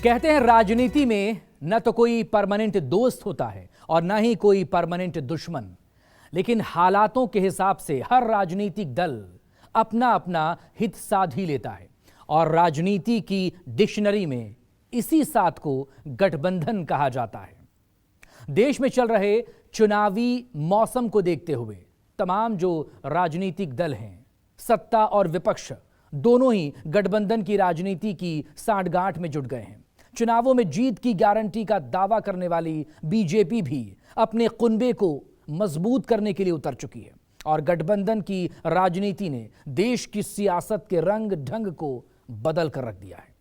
कहते हैं राजनीति में न तो कोई परमानेंट दोस्त होता है और न ही कोई परमानेंट दुश्मन, लेकिन हालातों के हिसाब से हर राजनीतिक दल अपना अपना हित साध ही लेता है और राजनीति की डिक्शनरी में इसी साथ को गठबंधन कहा जाता है। देश में चल रहे चुनावी मौसम को देखते हुए तमाम जो राजनीतिक दल हैं, सत्ता और विपक्ष दोनों ही गठबंधन की राजनीति की सांठगांठ में जुट गए हैं। चुनावों में जीत की गारंटी का दावा करने वाली बीजेपी भी अपने कुनबे को मजबूत करने के लिए उतर चुकी है और गठबंधन की राजनीति ने देश की सियासत के रंग ढंग को बदल कर रख दिया है।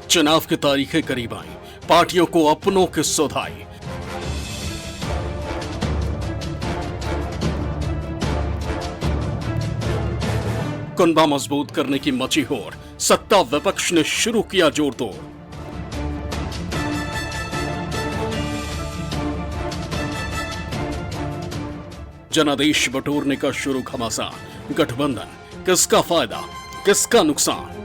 चुनाव की तारीखें करीब आई, पार्टियों को अपनों की सुध आई। कुनबा मजबूत करने की मची होड़, सत्ता विपक्ष ने शुरू किया जोर तोड़। जनादेश बटोरने का शुरू घमासान, गठबंधन किसका फायदा किसका नुकसान।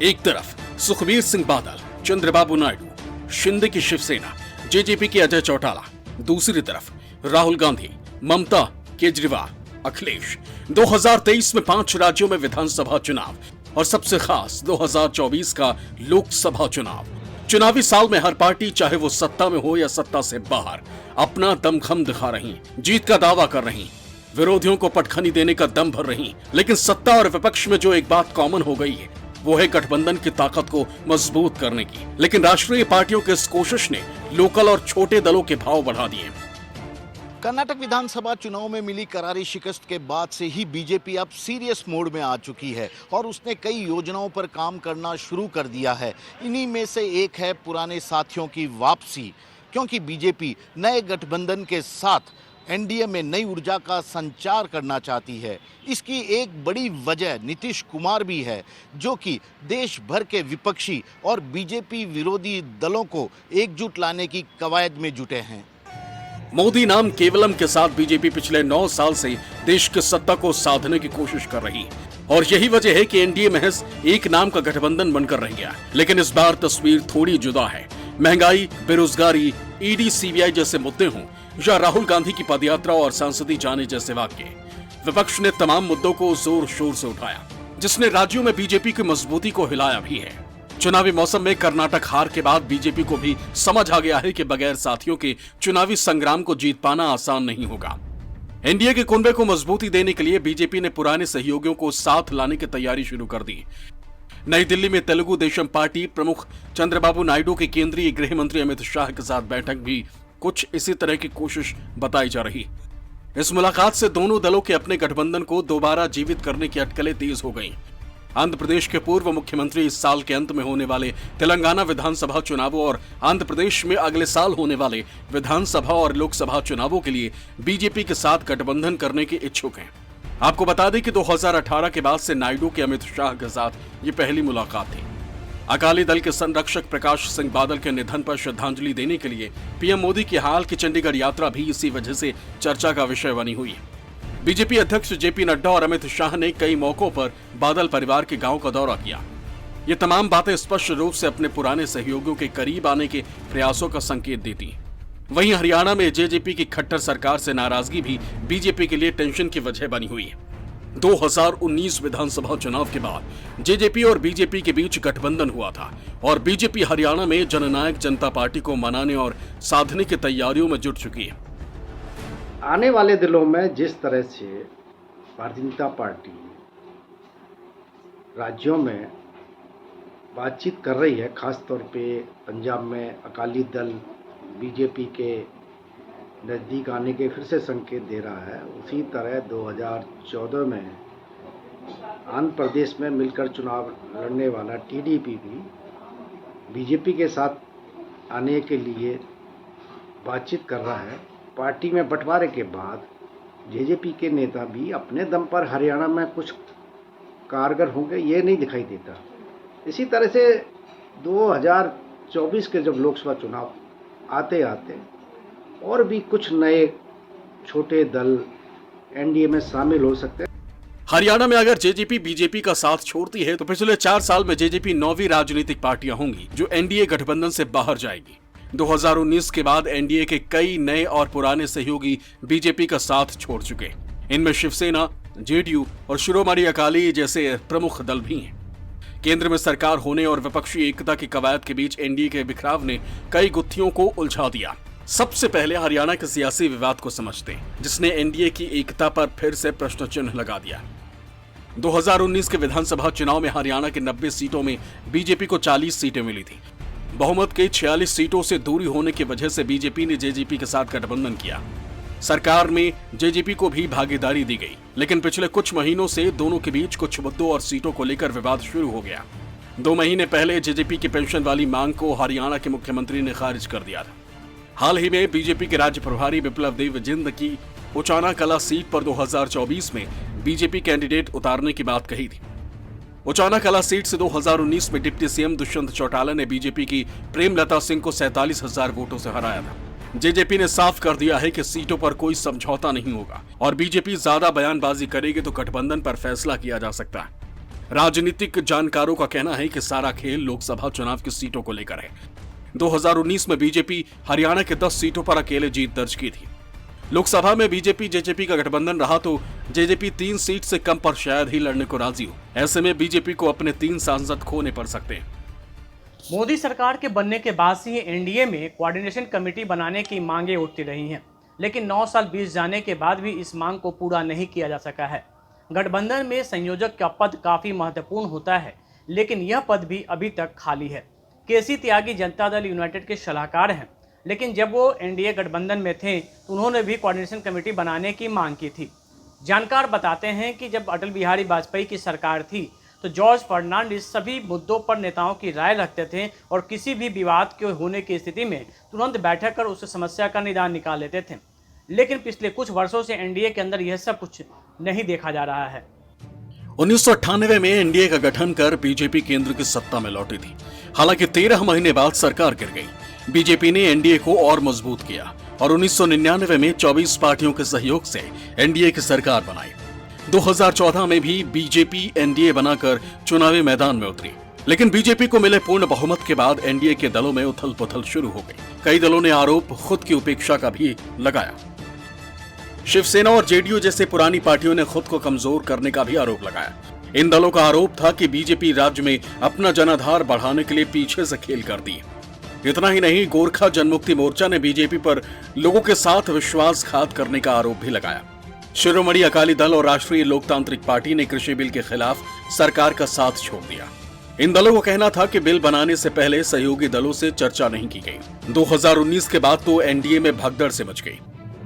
एक तरफ सुखबीर सिंह बादल, चंद्रबाबू नायडू, शिंदे की शिवसेना, जेजेपी के अजय चौटाला, दूसरी तरफ राहुल गांधी, ममता, केजरीवाल, अखिलेश। 2023 में 5 राज्यों में विधानसभा चुनाव और सबसे खास 2024 का लोकसभा चुनाव। चुनावी साल में हर पार्टी, चाहे वो सत्ता में हो या सत्ता से बाहर, अपना दमखम दिखा रही, जीत का दावा कर रही, विरोधियों को पटखनी देने का दम भर रही। लेकिन सत्ता और विपक्ष में जो एक बात कॉमन हो गई है वो है गठबंधन की ताकत को मजबूत करने की। लेकिन राष्ट्रीय पार्टियों की इस कोशिश ने लोकल और छोटे दलों के भाव बढ़ा दिए। कर्नाटक विधानसभा चुनाव में मिली करारी शिकस्त के बाद से ही बीजेपी अब सीरियस मोड में आ चुकी है और उसने कई योजनाओं पर काम करना शुरू कर दिया है। इन्हीं में से एक है पुराने साथियों की वापसी, क्योंकि बीजेपी नए गठबंधन के साथ एनडीए में नई ऊर्जा का संचार करना चाहती है। इसकी एक बड़ी वजह नीतीश कुमार भी है, जो कि देश भर के विपक्षी और बीजेपी विरोधी दलों को एकजुट लाने की कवायद में जुटे हैं। मोदी नाम केवलम के साथ बीजेपी पिछले 9 साल से देश की सत्ता को साधने की कोशिश कर रही है और यही वजह है कि एनडीए महज एक नाम का गठबंधन बनकर रह गया। लेकिन इस बार तस्वीर थोड़ी जुदा है। महंगाई, बेरोजगारी, ईडी, सीबीआई जैसे मुद्दे हों या राहुल गांधी की पदयात्रा और सांसदी जाने जैसे वाक्य, विपक्ष ने तमाम मुद्दों को जोर शोर से उठाया, जिसने राज्यों में बीजेपी की मजबूती को हिलाया भी है। चुनावी मौसम में कर्नाटक हार के बाद बीजेपी को भी समझ आ गया है कि बगैर साथियों के चुनावी संग्राम को जीत पाना आसान नहीं होगा। एनडीए के कुनबे को मजबूती देने के लिए बीजेपी ने पुराने सहयोगियों को साथ लाने की तैयारी शुरू कर दी। नई दिल्ली में तेलुगु देशम पार्टी प्रमुख चंद्रबाबू नायडू के केंद्रीय गृह मंत्री अमित शाह के साथ बैठक भी कुछ इसी तरह की कोशिश बताई जा रही। इस मुलाकात से दोनों दलों के अपने गठबंधन को दोबारा जीवित करने की अटकलें तेज हो गईं। आंध्र प्रदेश के पूर्व मुख्यमंत्री इस साल के अंत में होने वाले तेलंगाना विधानसभा चुनावों और आंध्र प्रदेश में अगले साल होने वाले विधानसभा और लोकसभा चुनावों के लिए बीजेपी के साथ गठबंधन करने के इच्छुक हैं। आपको बता दें कि 2018 के बाद से नायडू के अमित शाह के साथ ये पहली मुलाकात थी। अकाली दल के संरक्षक प्रकाश सिंह बादल के निधन पर श्रद्धांजलि देने के लिए पीएम मोदी की हाल की चंडीगढ़ यात्रा भी इसी वजह से चर्चा का विषय बनी हुई है। बीजेपी अध्यक्ष जेपी नड्डा और अमित शाह ने कई मौकों पर बादल परिवार के गांव का दौरा किया। ये तमाम बातें स्पष्ट रूप से अपने पुराने सहयोगियों के करीब आने के प्रयासों का संकेत देती हैं। वहीं हरियाणा में जेजेपी की खट्टर सरकार से नाराजगी भी बीजेपी के लिए टेंशन की वजह बनी हुई है। 2019 विधानसभा चुनाव के बाद जेजेपी और बीजेपी के बीच गठबंधन हुआ था और बीजेपी हरियाणा में जननायक जनता पार्टी को मनाने और साधने की तैयारियों में जुट चुकी है। आने वाले दिनों में जिस तरह से भारतीय जनता पार्टी राज्यों में बातचीत कर रही है, खासतौर पे पंजाब में अकाली दल बीजेपी के नज़दीक आने के फिर से संकेत दे रहा है, उसी तरह 2014 में आंध्र प्रदेश में मिलकर चुनाव लड़ने वाला टीडीपी भी बीजेपी के साथ आने के लिए बातचीत कर रहा है। पार्टी में बंटवारे के बाद जेजेपी के नेता भी अपने दम पर हरियाणा में कुछ कारगर होंगे ये नहीं दिखाई देता। इसी तरह से 2024 के जब लोकसभा चुनाव आते आते और भी कुछ नए छोटे दल एनडीए में शामिल हो सकते हैं। हरियाणा में अगर जेजेपी बीजेपी का साथ छोड़ती है तो पिछले 4 साल में जेजेपी 9वीं राजनीतिक पार्टियां होंगी जो एनडीए गठबंधन से बाहर जाएगी। 2019 के बाद एनडीए के कई नए और पुराने सहयोगी बीजेपी का साथ छोड़ चुके। इनमें शिवसेना, जेडीयू और शिरोमणि अकाली जैसे प्रमुख दल भी हैं। केंद्र में सरकार होने और विपक्षी एकता की कवायद के बीच एनडीए के बिखराव ने कई गुत्थियों को उलझा दिया। सबसे पहले हरियाणा के सियासी विवाद को समझते हैं, जिसने एनडीए की एकता पर फिर से प्रश्न चिन्ह लगा दिया। 2019 के विधानसभा चुनाव में हरियाणा के 90 सीटों में बीजेपी को 40 सीटें मिली थी। बहुमत के 46 सीटों से दूरी होने की वजह से बीजेपी ने जेजेपी के साथ गठबंधन किया। सरकार में जेजेपी को भी भागीदारी दी गई, लेकिन पिछले कुछ महीनों से दोनों के बीच कुछ मुद्दों और सीटों को लेकर विवाद शुरू हो गया। 2 महीने पहले जेजेपी की पेंशन वाली मांग को हरियाणा के मुख्यमंत्री ने खारिज कर दिया था। हाल ही में बीजेपी के राज्य प्रभारी विप्लव देव जिंद की उचाना कला सीट पर 2024 में बीजेपी कैंडिडेट उतारने की बात कही थी। उचाना कला सीट से 2019 में डिप्टी सीएम दुष्यंत चौटाला ने बीजेपी की प्रेमलता सिंह को 47,000 वोटों से हराया था। जेजेपी ने साफ कर दिया है कि सीटों पर कोई समझौता नहीं होगा और बीजेपी ज्यादा बयानबाजी करेगी तो गठबंधन पर फैसला किया जा सकता है। राजनीतिक जानकारों का कहना है कि सारा खेल लोकसभा चुनाव की सीटों को लेकर है। 2019 में बीजेपी हरियाणा के 10 सीटों पर अकेले जीत दर्ज की थी। लोकसभा में बीजेपी जेजेपी का गठबंधन रहा तो जेजेपी 3 सीट से कम पर शायद ही लड़ने को राजी हो। ऐसे में बीजेपी को अपने 3 सांसद खोने पड़ सकते हैं। मोदी सरकार के बनने के बाद से ही एनडीए में कोऑर्डिनेशन कमेटी बनाने की मांगें उठती रही हैं, लेकिन 9 साल बीत जाने के बाद भी इस मांग को पूरा नहीं किया जा सका है। गठबंधन में संयोजक का पद काफी महत्वपूर्ण होता है, लेकिन यह पद भी अभी तक खाली है। केसी त्यागी जनता दल यूनाइटेड के सलाहकार हैं, लेकिन जब वो एनडीए गठबंधन में थे तो उन्होंने भी कोऑर्डिनेशन कमेटी बनाने की मांग की थी। जानकार बताते हैं कि जब अटल बिहारी वाजपेयी की सरकार थी तो जॉर्ज फर्नांडिस सभी मुद्दों पर नेताओं की राय रखते थे और किसी भी विवाद के होने की स्थिति में तुरंत बैठक कर उस समस्या का निदान निकाल लेते थे। लेकिन पिछले कुछ वर्षों से एनडीए के अंदर यह सब कुछ नहीं देखा जा रहा है। 1998 में एनडीए का गठन कर बीजेपी केंद्र की सत्ता में लौटी थी। हालांकि 13 महीने बाद सरकार गिर गई। बीजेपी ने एनडीए को और मजबूत किया और 1999 में 24 पार्टियों के सहयोग से एनडीए की सरकार बनाई। 2014 में भी बीजेपी एनडीए बनाकर चुनावी मैदान में उतरी, लेकिन बीजेपी को मिले पूर्ण बहुमत के बाद एनडीए के दलों में उथल पुथल शुरू हो गई। कई दलों ने आरोप खुद की उपेक्षा का भी लगाया। शिवसेना और जेडीयू जैसे पुरानी पार्टियों ने खुद को कमजोर करने का भी आरोप लगाया। इन दलों का आरोप था कि बीजेपी राज्य में अपना जनाधार बढ़ाने के लिए पीछे से खेल करती है। इतना ही नहीं, गोरखा जनमुक्ति मोर्चा ने बीजेपी पर लोगों के साथ विश्वासघात करने का आरोप भी लगाया। शिरोमणि अकाली दल और राष्ट्रीय लोकतांत्रिक पार्टी ने कृषि बिल के खिलाफ सरकार का साथ छोड़ दिया। इन दलों को कहना था कि बिल बनाने से पहले सहयोगी दलों से चर्चा नहीं की गई। 2019 के बाद तो एनडीए में भगदड़ से मच गई।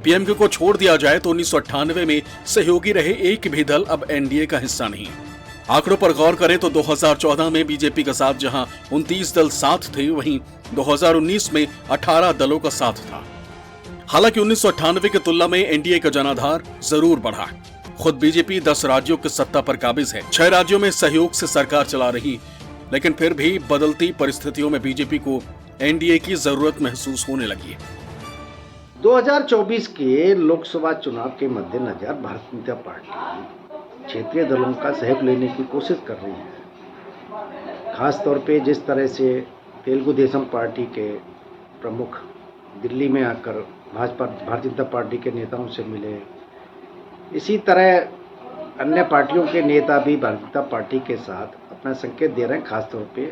पीएमके को छोड़ दिया जाए तो 1998 में सहयोगी रहे एक भी दल अब एनडीए का हिस्सा नहीं। आंकड़ों पर गौर करें तो 2014 में बीजेपी का साथ जहां 29 दल साथ थे, वहीं 2019 में 18 दलों का साथ था। हालांकि 1998 की तुलना में एनडीए का जनाधार जरूर बढ़ा। खुद बीजेपी 10 राज्यों की सत्ता पर काबिज है। 6 राज्यों में सहयोग से सरकार चला रही, लेकिन फिर भी बदलती परिस्थितियों में बीजेपी को एनडीए की जरूरत महसूस होने लगी है। 2024 के लोकसभा चुनाव के मद्देनजर भारतीय जनता पार्टी क्षेत्रीय दलों का सहयोग लेने की कोशिश कर रही है। खास तौर पे जिस तरह से तेलुगु देशम पार्टी के प्रमुख दिल्ली में आकर भारतीय जनता पार्टी के नेताओं से मिले, इसी तरह अन्य पार्टियों के नेता भी भारतीय जनता पार्टी के साथ अपना संकेत दे रहे हैं। खास तौर पे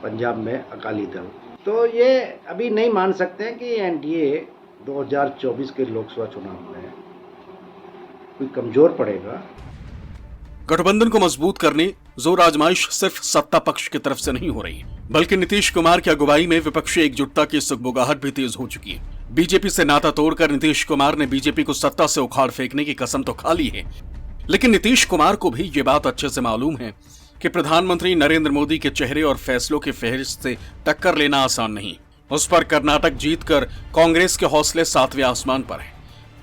पंजाब में अकाली दल, तो ये अभी नहीं मान सकते हैं कि एनडीए 2024 के लोकसभा चुनाव में कोई कमजोर पड़ेगा। गठबंधन को मजबूत करने जोर आजमाइश सिर्फ सत्ता पक्ष की तरफ से नहीं हो रही, बल्कि नीतीश कुमार की अगुवाई में विपक्षी एकजुटता की सुगबुगाहट भी तेज हो चुकी है। बीजेपी से नाता तोड़कर नीतीश कुमार ने बीजेपी को सत्ता से उखाड़ फेंकने की कसम तो खा ली है, लेकिन नीतीश कुमार को भी ये बात अच्छे से मालूम है कि प्रधानमंत्री नरेंद्र मोदी के चेहरे और फैसलों की फहरिस्त से टक्कर लेना आसान नहीं। उस पर कर्नाटक जीतकर कांग्रेस के हौसले 7वें आसमान पर है।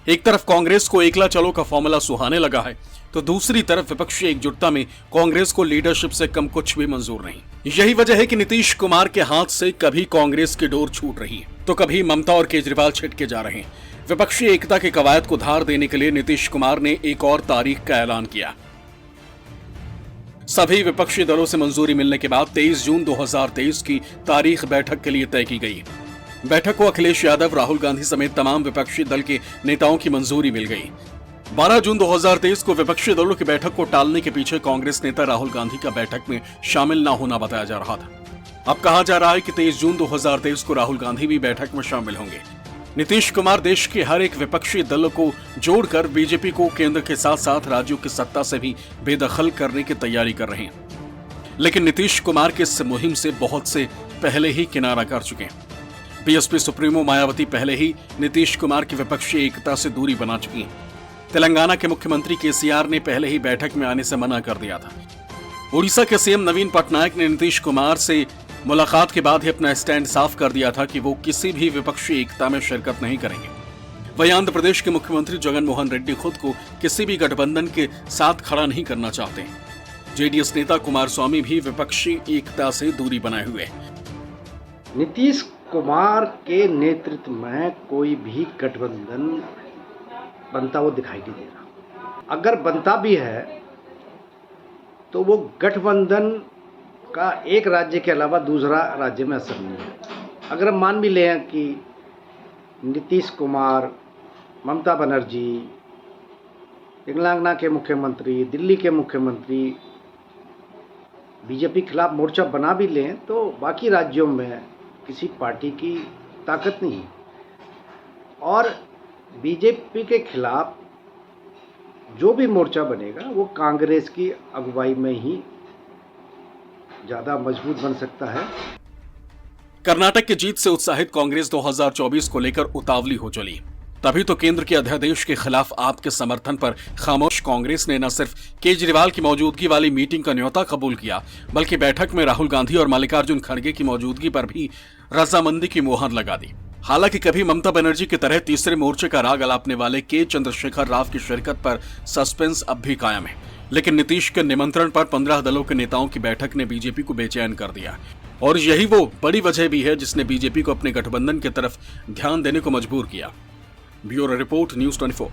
एक तरफ कांग्रेस को एकला चलो का फॉर्मूला सुहाने लगा है, तो दूसरी तरफ विपक्षी एकजुटता में कांग्रेस को लीडरशिप से कम कुछ भी मंजूर नहीं। यही वजह है कि नीतीश कुमार के हाथ से कभी कांग्रेस की डोर छूट रही है तो कभी ममता और केजरीवाल छिटके जा रहे हैं। विपक्षी एकता के कवायद को धार देने के लिए नीतीश कुमार ने एक और तारीख का ऐलान किया। सभी विपक्षी दलों से मंजूरी मिलने के बाद 23 जून 2023 की तारीख बैठक के लिए तय की गई। बैठक को अखिलेश यादव, राहुल गांधी समेत तमाम विपक्षी दल के नेताओं की मंजूरी मिल गई। 12 जून 2023 को विपक्षी दलों की बैठक को टालने के पीछे कांग्रेस नेता राहुल गांधी का बैठक में शामिल न होना बताया जा रहा था। अब कहा जा रहा है कि 23 जून 2023 को राहुल गांधी भी बैठक में शामिल होंगे। नीतीश कुमार देश के हर एक विपक्षी दल को जोड़कर बीजेपी को केंद्र के साथ साथ राज्यों की सत्ता से भी बेदखल करने की तैयारी कर रहे हैं। लेकिन नीतीश कुमार के इस मुहिम से बहुत से पहले ही किनारा कर चुके हैं। बीएसपी सुप्रीमो मायावती पहले ही नीतीश कुमार की विपक्षी एकता से दूरी बना चुकी हैं। तेलंगाना के मुख्यमंत्री केसीआर ने पहले ही बैठक में आने से मना कर दिया था। उड़ीसा के सीएम नवीन पटनायक ने नीतीश कुमार से मुलाकात के बाद ही अपना स्टैंड साफ कर दिया था कि वो किसी भी विपक्षी एकता में शिरकत नहीं करेंगे। वहीं आंध्र प्रदेश के मुख्यमंत्री जगन मोहन रेड्डी खुद को किसी भी गठबंधन के साथ खड़ा नहीं करना चाहते। जेडीएस नेता कुमारस्वामी भी विपक्षी एकता से दूरी बनाए हुए हैं। नीतीश कुमार के नेतृत्व में कोई भी गठबंधन बनता हुआ दिखाई नहीं दे रहा। अगर बनता भी है तो वो गठबंधन का एक राज्य के अलावा दूसरा राज्य में असर नहीं है। अगर हम मान भी लें कि नीतीश कुमार, ममता बनर्जी, तेलंगाना के मुख्यमंत्री, दिल्ली के मुख्यमंत्री बीजेपी के खिलाफ मोर्चा बना भी लें तो बाकी राज्यों में किसी पार्टी की ताकत नहीं है। और बीजेपी के खिलाफ जो भी मोर्चा बनेगा वो कांग्रेस की अगुवाई में ही ज्यादा मजबूत बन सकता है। कर्नाटक की जीत से उत्साहित कांग्रेस 2024 को लेकर उतावली हो चली। तभी तो केंद्र के अध्यादेश के खिलाफ आपके समर्थन पर खामोश कांग्रेस ने न सिर्फ केजरीवाल की मौजूदगी वाली मीटिंग का न्योता कबूल किया, बल्कि बैठक में राहुल गांधी और मल्लिकार्जुन खड़गे की मौजूदगी पर भी रजामंदी की मुहर लगा दी। हालांकि कभी ममता बनर्जी की तरह तीसरे मोर्चे का राग अलापने वाले के चंद्रशेखर राव की शिरकत पर सस्पेंस अब भी कायम है। लेकिन नीतीश के निमंत्रण पर 15 दलों के नेताओं की बैठक ने बीजेपी को बेचैन कर दिया और यही वो बड़ी वजह भी है जिसने बीजेपी को अपने गठबंधन की तरफ ध्यान देने को मजबूर किया। Bureau report, news 24।